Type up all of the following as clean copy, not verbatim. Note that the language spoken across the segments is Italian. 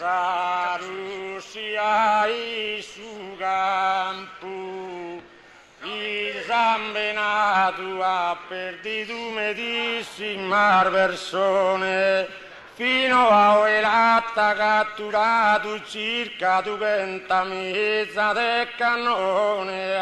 la Russia su campo, il zambenato ha perduto medicina persone, fino a l'ha catturato circa 20 mezza del cannone.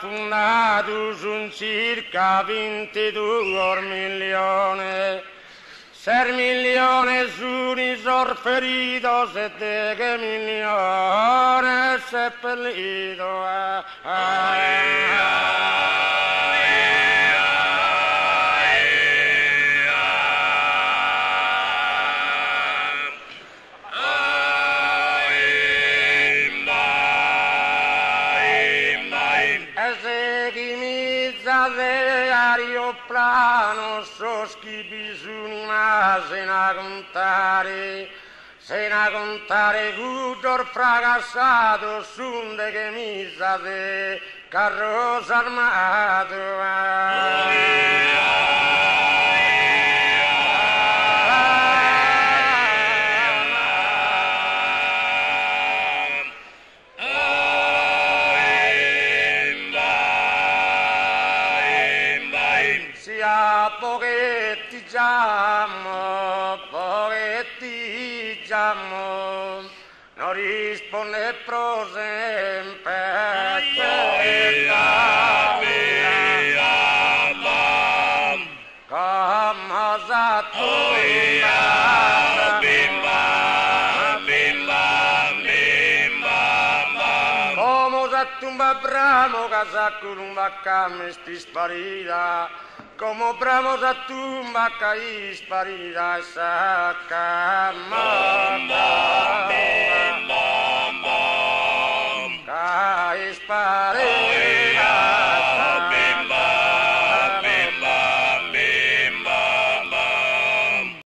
Fondato su circa 22 milioni, 6 milioni sono ferito, 7 milioni seppellito. Aeroplano so schipi su ma se na contare Gudor fracassato sunde che misa de carroza armato. Pochettigiamo, non risponde prosempre. Come sa tu? Tumba bramo casaculumba sti sparida, come bramo da tumba cai sparida sacca cai sparida.